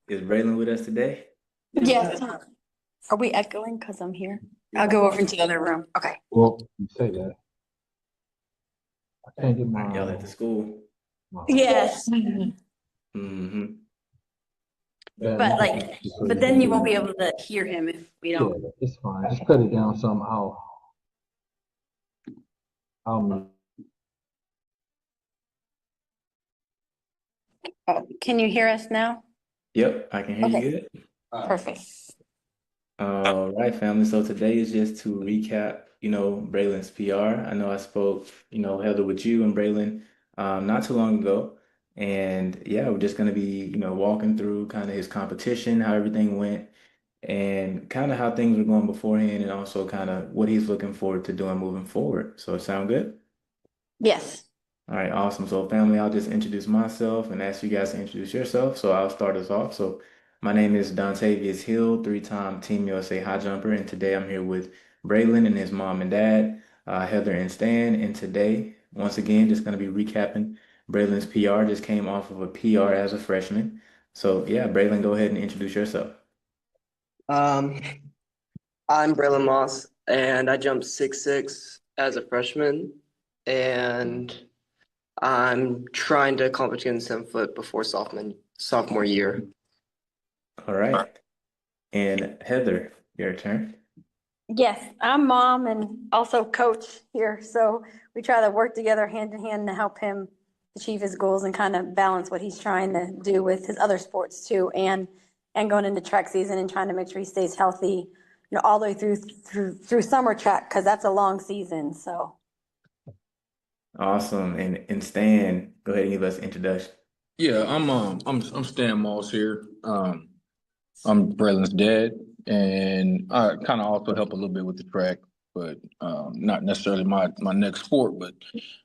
Is Braylon with us today? Yes. Are we echoing? Because I'm here. I'll go over into the other room. Okay. Well, you say that. I can't get All right, y'all at the school. Yes. Mm-hmm. But but then you won't be able to hear him if we Yeah, don't. it's fine. Just cut it down somehow. Oh, can you hear us now? Yep, I can hear you Okay. good. Perfect. All right, family. So today is just to recap, Braylon's PR. I know I spoke, Heather, with you and Braylon not too long ago. And yeah, we're just going to be, walking through kind of his competition, how everything went, and kind of how things were going beforehand, and also kind of what he's looking forward to doing moving forward. So sound good? Yes. All right, awesome. So, family, I'll just introduce myself and ask you guys to introduce yourself. So, I'll start us off. So, my name is Dontavious Hill, three-time Team USA high jumper, and today I'm here with Braylon and his mom and dad, Heather and Stan. And today, once again, just going to be recapping Braylon's PR. Just came off of a PR as a freshman. So, yeah, Braylon, go ahead and introduce yourself. Um, I'm Braylon Moss, and I jumped 6'6" as a freshman, and I'm trying to accomplish getting 7 foot before sophomore year. All right. And Heather, your turn. Yes. I'm mom and also coach here. So we try to work together hand in hand to help him achieve his goals and kind of balance what he's trying to do with his other sports too, and going into track season and trying to make sure he stays healthy, all the way through summer track because that's a long season. So. Awesome. And Stan, go ahead and give us an introduction. Yeah, I'm Stan Moss here. I'm Braylon's dad, and I kind of also help a little bit with the track, but not necessarily my next sport. But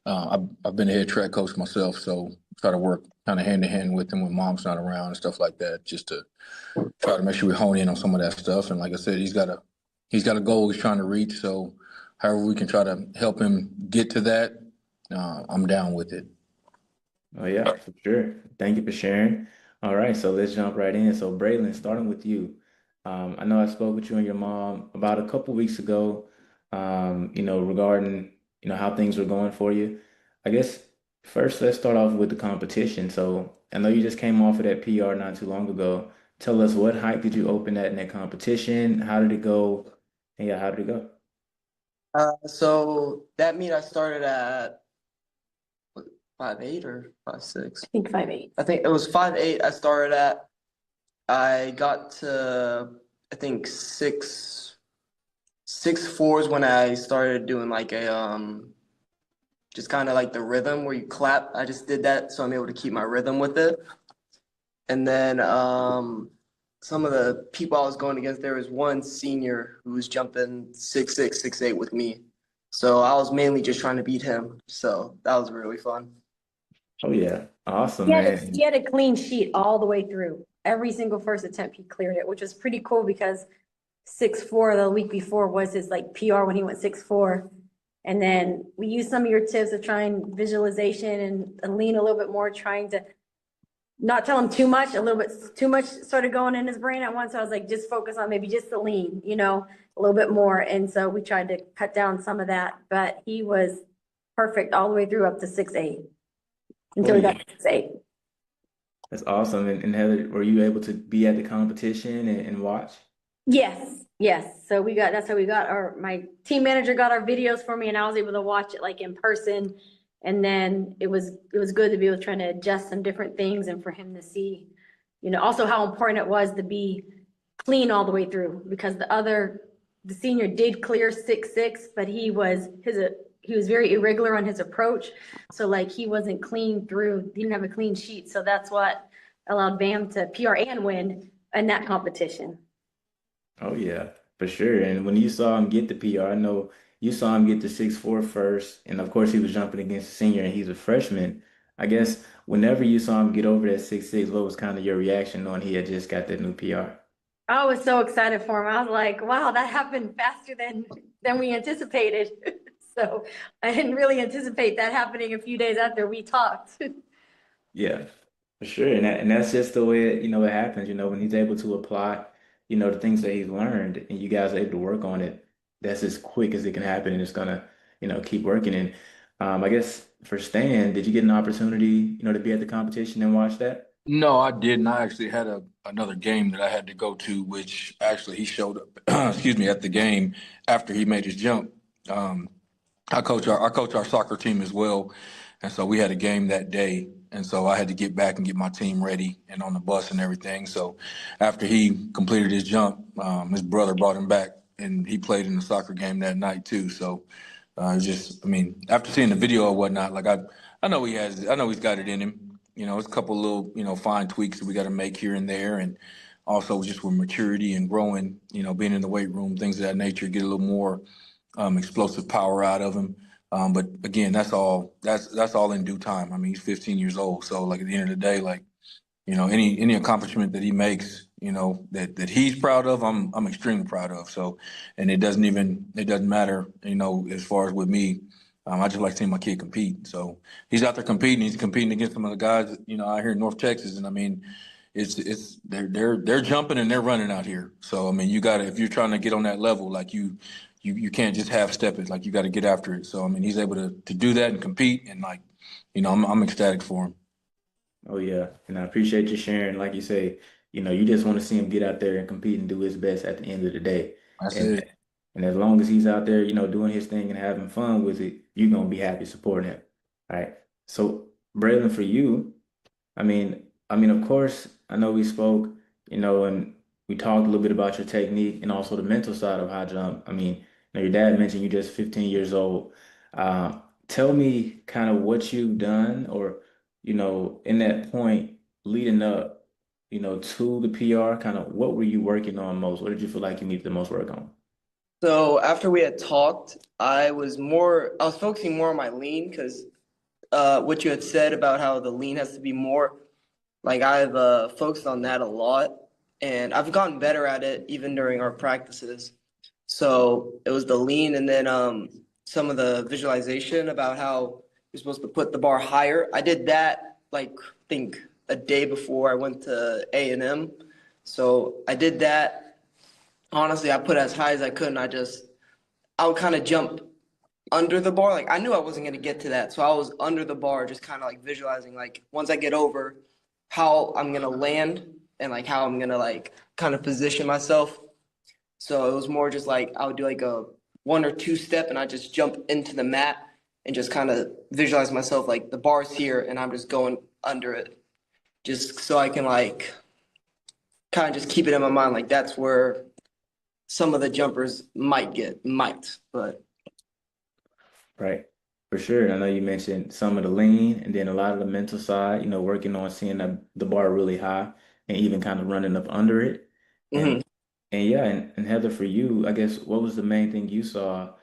I've been a head track coach myself, so try to work kind of hand in hand with him when mom's not around and stuff like that, just to try to make sure we hone in on some of that stuff. And like I said, he's got a goal he's trying to reach. So however we can try to help him get to that, I'm down with it. Oh yeah, for sure. Thank you for sharing. All right, so let's jump right in. So Braylon, starting with you. I know I spoke with you and your mom about a couple weeks ago, regarding, how things were going for you. I guess first let's start off with the competition. So I know you just came off of that PR not too long ago. Tell us what height did you open at in that competition? How did it go? And yeah, how did it go? So that meet I started at 5'8" or 5'6". I think 5'8". I think it was 5'8" I started at. I got to I think 6'4" is when I started doing like a just kind of like the rhythm where you clap. I just did that so I'm able to keep my rhythm with it. And then some of the people I was going against, there was one senior who was jumping 6'6", 6'8" with me. So I was mainly just trying to beat him. So that was really fun. Oh yeah, awesome, He had a, man. he had a clean sheet all the way through. Every single first attempt, he cleared it, which was pretty cool because 6'4" the week before was his like PR when he went 6'4". And then we used some of your tips of trying visualization and lean a little bit more, trying to not tell him too much, a little bit too much started going in his brain at once. So I was like, just focus on maybe just the lean, a little bit more. And so we tried to cut down some of that, but he was perfect all the way through up to 6'8" Oh until he yeah. got to 6'8". That's awesome. And Heather, were you able to be at the competition and watch? Yes, yes. So that's how we got my team manager got our videos for me and I was able to watch it like in person. And then it was good to be able to try to adjust some different things and for him to see, also how important it was to be clean all the way through because the senior did clear 6'6", but he was very irregular on his approach. So like he wasn't clean through, he didn't have a clean sheet. So that's what allowed Bam to PR and win in that competition. Oh yeah, for sure. And when you saw him get the PR, I know you saw him get the 6'4" first, and of course he was jumping against a senior and he's a freshman. I guess whenever you saw him get over that 6'6", what was kind of your reaction knowing he had just got that new PR? I was so excited for him. I was like, wow, that happened faster than we anticipated. So I didn't really anticipate that happening a few days after we talked. Yeah. For sure. And that's just the way it happens, when he's able to apply, the things that he's learned and you guys are able to work on it, that's as quick as it can happen and it's gonna, keep working. And I guess for Stan, did you get an opportunity, to be at the competition and watch that? No, I didn't. I actually had another game that I had to go to, which actually he showed up, excuse me, at the game after he made his jump. Um, I coach our soccer team as well, and so we had a game that day, and so I had to get back and get my team ready and on the bus and everything. So after he completed his jump, his brother brought him back, and he played in the soccer game that night too. So I mean, after seeing the video or whatnot, like I know he's got it in him. It's a couple little fine tweaks that we got to make here and there, and also just with maturity and growing, being in the weight room, things of that nature, get a little more explosive power out of him. But again, that's all in due time. I mean, he's 15 years old, so like at the end of the day, like any accomplishment that he makes, that he's proud of, I'm extremely proud of. So, and it doesn't matter, as far as with me. I just like seeing my kid compete. So he's out there competing. He's competing against some of the guys, out here in North Texas, and I mean, they're jumping and they're running out here. So I mean, you got to if you're trying to get on that level, like you can't just half step it. Like you got to get after it. So I mean, he's able to do that and compete, and like, I'm ecstatic for him. Oh yeah. And I appreciate you sharing. Like you say, you just want to see him get out there and compete and do his best at the end of the day. That's And it. and as long as he's out there, doing his thing and having fun with it, you're gonna be happy supporting him. All right. So Braylon, for you, of course, I know we spoke, and we talked a little bit about your technique and also the mental side of high jump. Your dad mentioned you're just 15 years old. Tell me kind of what you've done or, in that point leading up, to the PR, kind of what were you working on most? What did you feel like you needed the most work on? So after we had talked, I was focusing more on my lean because what you had said about how the lean has to be more, like I've focused on that a lot, and I've gotten better at it even during our practices. So it was the lean, and then some of the visualization about how you're supposed to put the bar higher. I did that like I think a day before I went to A&M. So I did that. Honestly, I put it as high as I could, and I would kind of jump under the bar. Like I knew I wasn't going to get to that, so I was under the bar, just kind of like visualizing like once I get over, how I'm going to land and like how I'm going to like kind of position myself. So it was more just like I would do like a one or two step, and I just jump into the mat and just kind of visualize myself like the bar's here, and I'm just going under it, just so I can like kind of just keep it in my mind. Like that's where some of the jumpers might, but Right. For sure. I know you mentioned some of the lean and then a lot of the mental side, working on seeing the bar really high and even kind of running up under it. And mhm. and yeah, and Heather, for you, I guess what was the main thing you saw,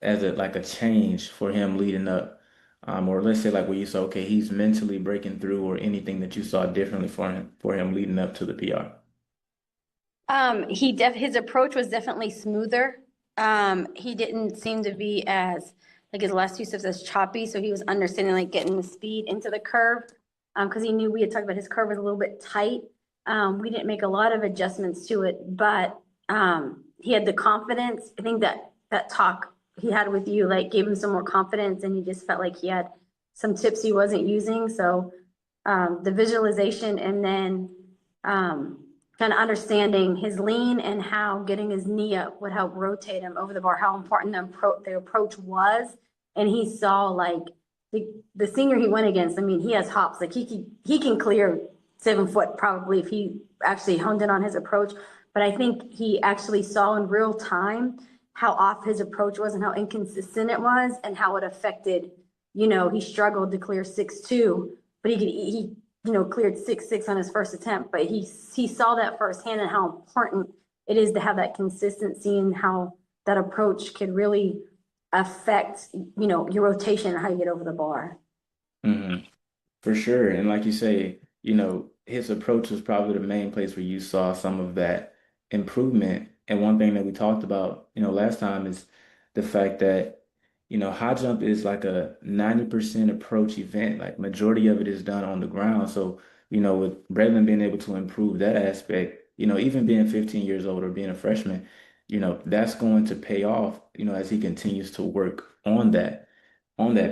as a change for him leading up? Or let's say like where you saw, okay, he's mentally breaking through or anything that you saw differently for him leading up to the PR. His approach was definitely smoother. He didn't seem to be as, like his last two steps as choppy, so he was understanding like getting the speed into the curve. Because he knew we had talked about his curve was a little bit tight. We didn't make a lot of adjustments to it, but he had the confidence. I think that talk he had with you like gave him some more confidence, and he just felt like he had some tips he wasn't using. So the visualization and then kind of understanding his lean and how getting his knee up would help rotate him over the bar, how important the approach was. And he saw like the senior he went against, I mean, he has hops, like he can clear 7 foot probably if he actually honed in on his approach. But I think he actually saw in real time how off his approach was and how inconsistent it was and how it affected, he struggled to clear 6.2, but he cleared 6.6 on his first attempt, but he saw that firsthand and how important it is to have that consistency and how that approach could really affect, your rotation and how you get over the bar. Hmm. For sure. And like you say, his approach was probably the main place where you saw some of that improvement. And one thing that we talked about, last time is the fact that, high jump is like a 90% approach event. Like majority of it is done on the ground. So, with Braylon being able to improve that aspect, even being 15 years old or being a freshman, that's going to pay off, as he continues to work on that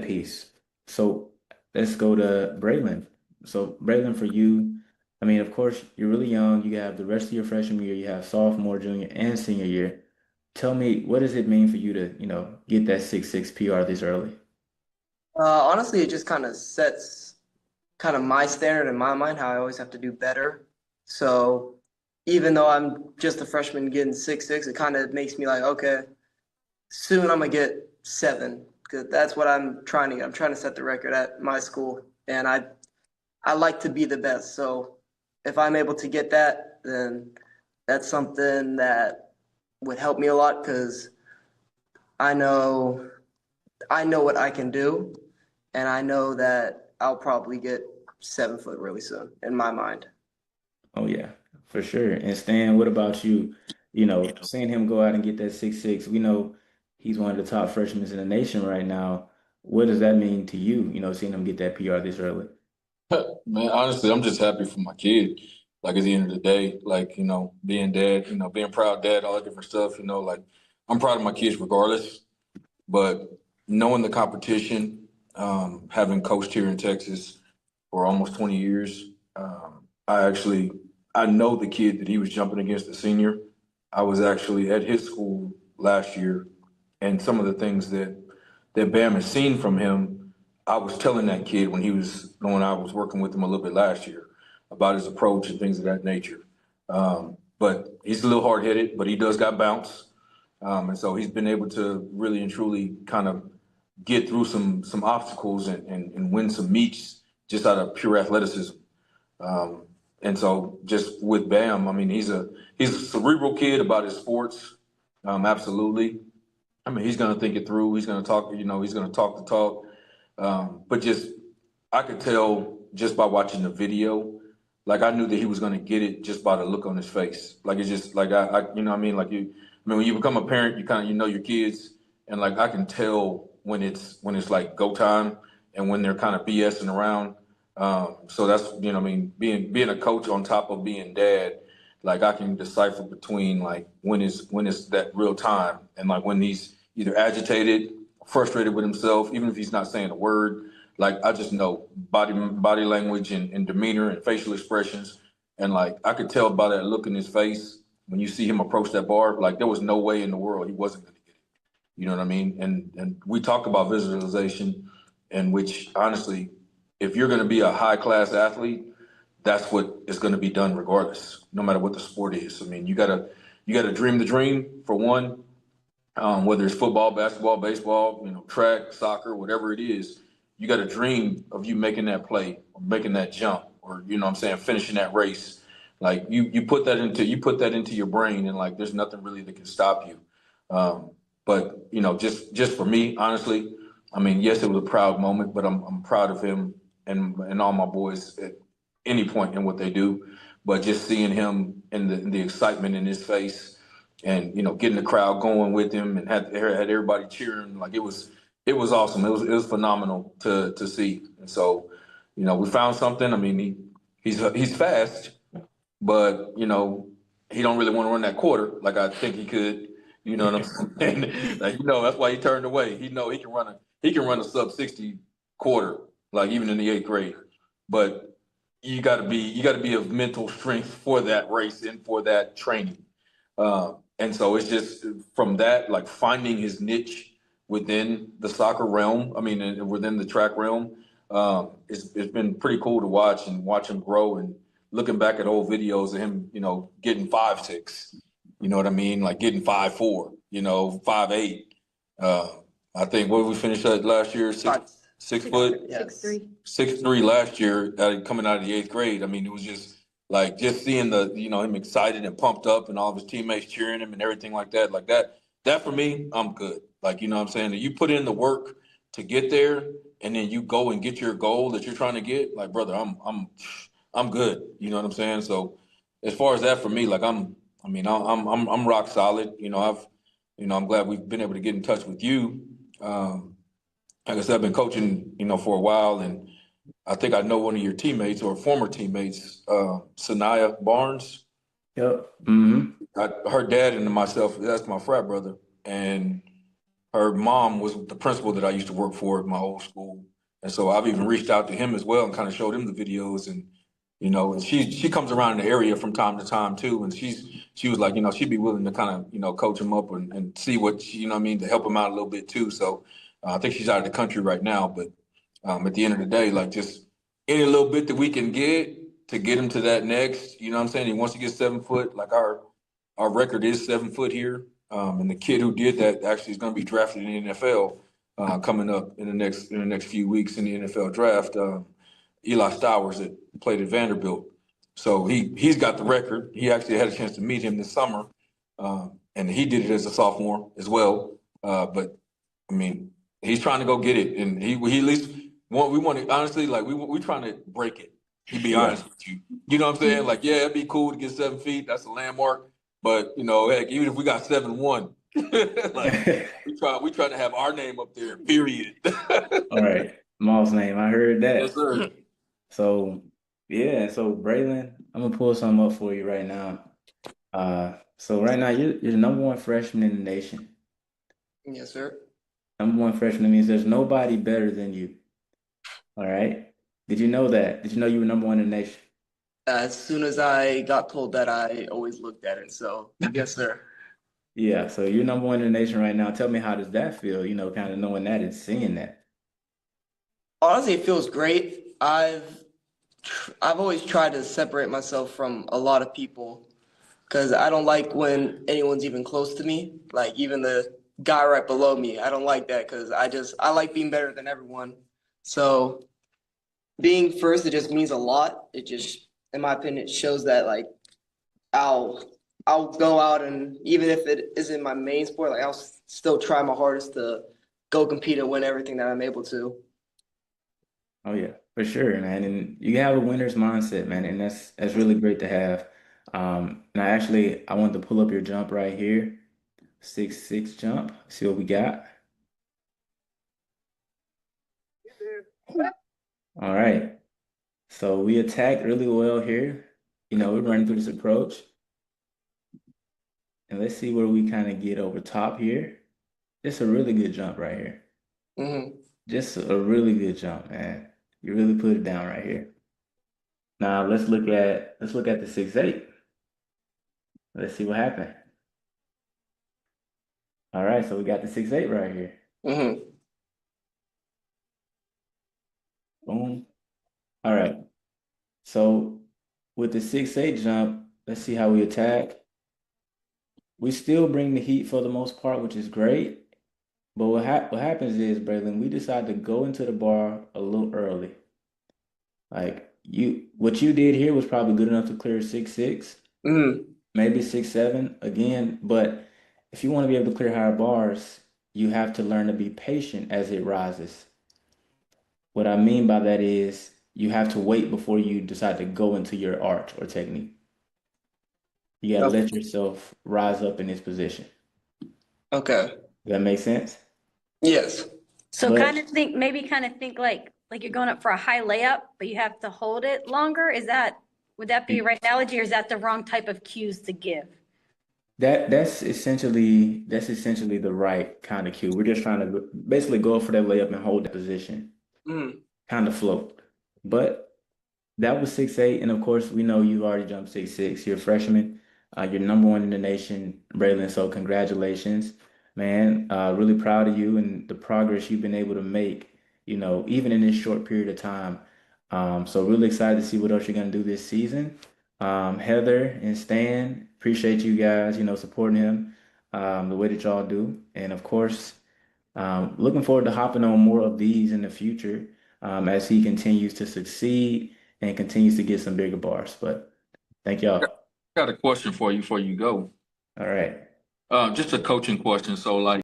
piece. So let's go to Braylon. So Braylon, for you, I mean, of course, you're really young. You have the rest of your freshman year, you have sophomore, junior, and senior year. Tell me, what does it mean for you to, get that 6'6" PR this early? Honestly, it just kind of sets kind of my standard in my mind, how I always have to do better. So even though I'm just a freshman getting 6'6", it kind of makes me like, okay, soon I'm gonna get 7 because that's what I'm trying to get. I'm trying to set the record at my school, and I like to be the best. So if I'm able to get that, then that's something that would help me a lot because I know I know what I can do, and I know that I'll probably get 7 foot really soon in my mind. Oh yeah, for sure. And Stan, what about you? Seeing him go out and get that 6'6", we know he's one of the top freshmen in the nation right now. What does that mean to you, seeing him get that PR this early? Man, honestly, I'm just happy for my kid. Like at the end of the day, like, being dad, being proud dad, all that different stuff, like I'm proud of my kids regardless. But knowing the competition, having coached here in Texas for almost 20 years, I know the kid that he was jumping against, the senior. I was actually at his school last year, and some of the things that Bam has seen from him, I was telling that kid when I was working with him a little bit last year about his approach and things of that nature. But he's a little hard headed, but he does got bounce. And so he's been able to really and truly kind of get through some obstacles and win some meets just out of pure athleticism. Um, and so just with Bam, I mean, he's a cerebral kid about his sports. Absolutely. I mean, he's going to think it through. He's going to talk, he's going to talk the talk. But just, I could tell just by watching the video, like I knew that he was going to get it just by the look on his face. Like it's just like you know what I mean? Like I mean, when you become a parent, you kind of, your kids, and like I can tell when it's like go time and when they're kind of BSing around. So that's, what I mean, being a coach on top of being dad, like I can decipher between like when is that real time and like when he's either agitated, frustrated with himself, even if he's not saying a word. Like I just know body language and demeanor and facial expressions, and like I could tell by that look in his face when you see him approach that bar. Like there was no way in the world he wasn't going to get it. You know what I mean? And we talk about visualization, in which honestly, if you're going to be a high class athlete, that's what is going to be done regardless, no matter what the sport is. I mean, you gotta dream the dream for one, whether it's football, basketball, baseball, track, soccer, whatever it is. You got to dream of you making that play or making that jump or, what I'm saying, finishing that race. Like you put that into your brain, and like there's nothing really that can stop you. Um, but just for me, honestly, I mean, yes, it was a proud moment, but I'm proud of him and all my boys at any point in what they do. But just seeing him and the excitement in his face, and getting the crowd going with him, and had everybody cheering, like it was awesome. It was phenomenal to see. And so, we found something. I mean, he's fast, but he don't really want to run that quarter like I think he could. You know what I'm saying? Like, that's why he turned away. He know he can run a sub 60 quarter, like even in the eighth grade. But you got to be of mental strength for that race and for that training. And so it's just from that, like finding his niche within the soccer realm. I mean, and within the track realm, it's been pretty cool to watch him grow, and looking back at old videos of him, getting 5'6", you know what I mean? Like getting 5'4", 5'8". Uh, I think what did we finish at last year? Six foot, Six, Yes. three. 6'3" last year, coming out of the eighth grade. I mean, it was just like just seeing him excited and pumped up, and all of his teammates cheering him and everything like that. Like that for me, I'm good. Like, you know what I'm saying? You put in the work to get there, and then you go and get your goal that you're trying to get. Like, brother, I'm good. You know what I'm saying? So as far as that for me, like I mean, I'm rock solid. I'm glad we've been able to get in touch with you, Like I said, I've been coaching, for a while, and I think I know one of your teammates or former teammates, Sanaya Barnes. Yep. Mm-hmm. Her dad and myself, that's my frat brother, and her mom was the principal that I used to work for at my old school. And so I've even reached out to him as well and kind of showed him the videos and and she comes around in the area from time to time too. And she was like, she'd be willing to kind of, coach him up and see what you know what I mean, to help him out a little bit too. So I think she's out of the country right now, but at the end of the day, like just any little bit that we can get to get him to that next, you know what I'm saying? He wants to get 7 foot, like our record is 7 foot here. And the kid who did that actually is going to be drafted in the NFL coming up in the next few weeks in the NFL draft. Eli Stowers that played at Vanderbilt. So he's got the record. He actually had a chance to meet him this summer, and he did it as a sophomore as well. But I mean, he's trying to go get it, and he at least we want to honestly like we trying to break it. To be Yeah. honest with you, you know what I'm saying? Like, yeah, it'd be cool to get 7 feet. That's a landmark. But heck, even if we got 7'1", like we try to have our name up there. Period. All right. Moss name. I heard Yes, that. sir. So yeah, so Braylon, I'm gonna pull something up for you right now. So right now you're the number one freshman in the nation. Yes, sir. Number one freshman means there's nobody better than you. All right. Did you know that? Did you know you were number one in the nation? As soon as I got told that, I always looked at it. So, yes, sir. Yeah, so you're number one in the nation right now. Tell me, how does that feel? Kind of knowing that and seeing that. Honestly, it feels great. I've always tried to separate myself from a lot of people because I don't like when anyone's even close to me, like even the guy right below me. I don't like that because I like being better than everyone. So being first, it just means a lot. It just, in my opinion, it shows that like I'll I'll go out and even if it isn't my main sport, like I'll still try my hardest to go compete and win everything that I'm able to. Oh yeah, for sure, man. And you have a winner's mindset, man, and that's really great to have. Now actually I wanted to pull up your jump right here. 6'6" jump. See what we got. All right. So we attacked really well here. We're running through this approach. And let's see where we kind of get over top here. Just a really good jump right here. Hmm. Just a really good jump, man. You really put it down right here. Now let's look at the 6'8". Let's see what happened. All right, so we got the 6'8" right here. Hmm. Boom. All right. So with the 6'8" jump, let's see how we attack. We still bring the heat for the most part, which is great. But what happens is, Braylon, we decide to go into the bar a little early. Like what you did here was probably good enough to clear 6'6", Hmm. maybe 6'7" again. But if you want to be able to clear higher bars, you have to learn to be patient as it rises. What I mean by that is you have to wait before you decide to go into your arch or technique. You got to let yourself rise up in this position. Okay. Does that make sense? Yes. So But kind of think like you're going up for a high layup, but you have to hold it longer. Would that be a right analogy, or is that the wrong type of cues to give? that's essentially the right kind of cue. We're just trying to basically go for that layup and hold that position, Hmm. kind of float. But that was 6'8", and of course we know you've already jumped 6'6". You're a freshman. You're number one in the nation, Braylon. So congratulations, man. Really proud of you and the progress you've been able to make. Even in this short period of time. So really excited to see what else you're gonna do this season. Heather and Stan, appreciate you guys. Supporting him the way that y'all do, and of course. Looking forward to hopping on more of these in the future as he continues to succeed and continues to get some bigger bars. But thank y'all. Got a question for you before you go. All right. Just a coaching question. So, like,